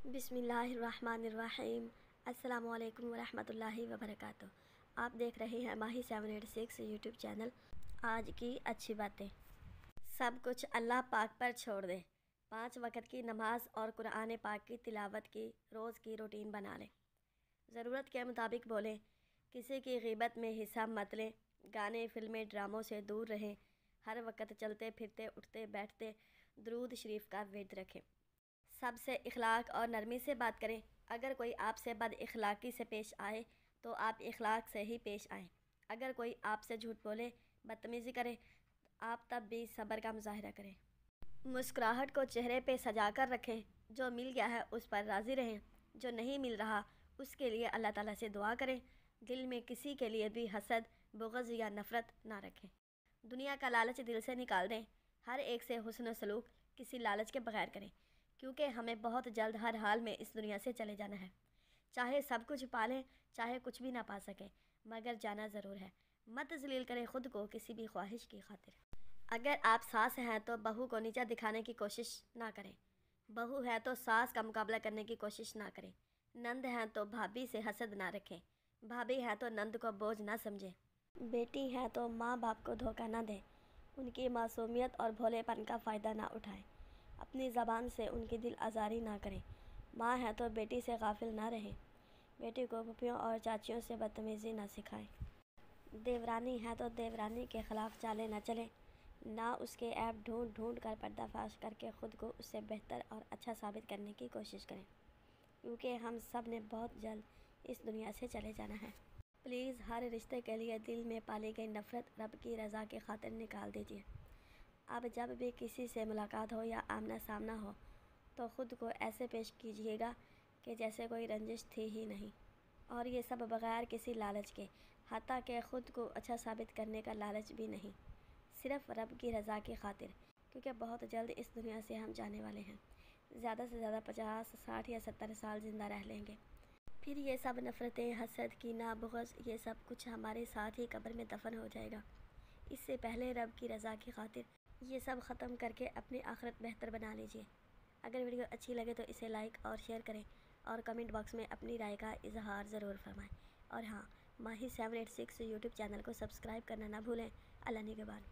بسم اللہ الرحمن الرحیم۔ السلام علیکم ورحمۃ اللہ وبرکاتہ۔ آپ دیکھ رہے ہیں ماہی 786 یوٹیوب چینل۔ آج کی اچھی باتیں۔ سب کچھ اللہ پاک پر چھوڑ دیں۔ 5 وقت کی نماز اور قرآن پاک کی تلاوت کی روز کی روٹین بنا لیں۔ ضرورت کے مطابق بولیں۔ کسی کی غیبت میں حصہ مت لیں۔ گانے، فلمیں، ڈراموں سے دور رہیں۔ ہر وقت چلتے پھرتے، اٹھتے بیٹھتے درود شریف کا ورد رکھیں۔ سب سے اخلاق اور نرمی سے بات کریں۔ اگر کوئی آپ سے بد اخلاقی سے پیش آئے تو آپ اخلاق سے ہی پیش آئیں۔ اگر کوئی آپ سے جھوٹ بولے، بدتمیزی کرے، آپ تب بھی صبر کا مظاہرہ کریں۔ مسکراہٹ کو چہرے پہ سجا کر رکھیں۔ جو مل گیا ہے اس پر راضی رہیں۔ جو نہیں مل رہا اس کے لیے اللہ تعالیٰ سے دعا کریں۔ دل میں کسی کے لیے بھی حسد، بغض یا نفرت نہ رکھیں۔ دنیا کا لالچ دل سے نکال دیں۔ ہر ایک سے حسن و سلوک کسی لالچ کے بغیر کریں، کیونکہ ہمیں بہت جلد ہر حال میں اس دنیا سے چلے جانا ہے۔ چاہے سب کچھ پالیں، چاہے کچھ بھی نہ پا سکیں، مگر جانا ضرور ہے۔ مت ذلیل کریں خود کو کسی بھی خواہش کی خاطر۔ اگر آپ ساس ہیں تو بہو کو نیچا دکھانے کی کوشش نہ کریں۔ بہو ہے تو ساس کا مقابلہ کرنے کی کوشش نہ کریں۔ نند ہیں تو بھابھی سے حسد نہ رکھیں۔ بھابھی ہے تو نند کو بوجھ نہ سمجھیں۔ بیٹی ہے تو ماں باپ کو دھوکہ نہ دیں۔ ان کی معصومیت اور بھولے پن کا فائدہ نہ اٹھائیں۔ اپنی زبان سے ان کی دل آزاری نہ کریں۔ ماں ہے تو بیٹی سے غافل نہ رہیں۔ بیٹی کو پھوپھیوں اور چاچیوں سے بدتمیزی نہ سکھائیں۔ دیورانی ہے تو دیورانی کے خلاف چالیں نہ چلیں۔ نہ اس کے عیب ڈھونڈ ڈھونڈ کر پردہ فاش کر کے خود کو اس سے بہتر اور اچھا ثابت کرنے کی کوشش کریں، کیونکہ ہم سب نے بہت جلد اس دنیا سے چلے جانا ہے۔ پلیز ہر رشتے کے لیے دل میں پالی گئی نفرت رب کی رضا کی خاطر نکال دیجیے۔ اب جب بھی کسی سے ملاقات ہو یا آمنا سامنا ہو تو خود کو ایسے پیش کیجیے گا کہ جیسے کوئی رنجش تھی ہی نہیں، اور یہ سب بغیر کسی لالچ کے، حتیٰ کہ خود کو اچھا ثابت کرنے کا لالچ بھی نہیں، صرف رب کی رضا کی خاطر، کیونکہ بہت جلد اس دنیا سے ہم جانے والے ہیں۔ زیادہ سے زیادہ 50، 60 یا 70 سال زندہ رہ لیں گے۔ پھر یہ سب نفرتیں، حسد، کینہ، بغض، یہ سب کچھ ہمارے ساتھ ہی قبر میں دفن ہو جائے گا۔ اس سے پہلے رب کی رضا کی خاطر یہ سب ختم کر کے اپنی آخرت بہتر بنا لیجیے۔ اگر ویڈیو اچھی لگے تو اسے لائک اور شیئر کریں، اور کمنٹ باکس میں اپنی رائے کا اظہار ضرور فرمائیں۔ اور ہاں، ماہی 786 یوٹیوب چینل کو سبسکرائب کرنا نہ بھولیں۔ اللہ نگہبان۔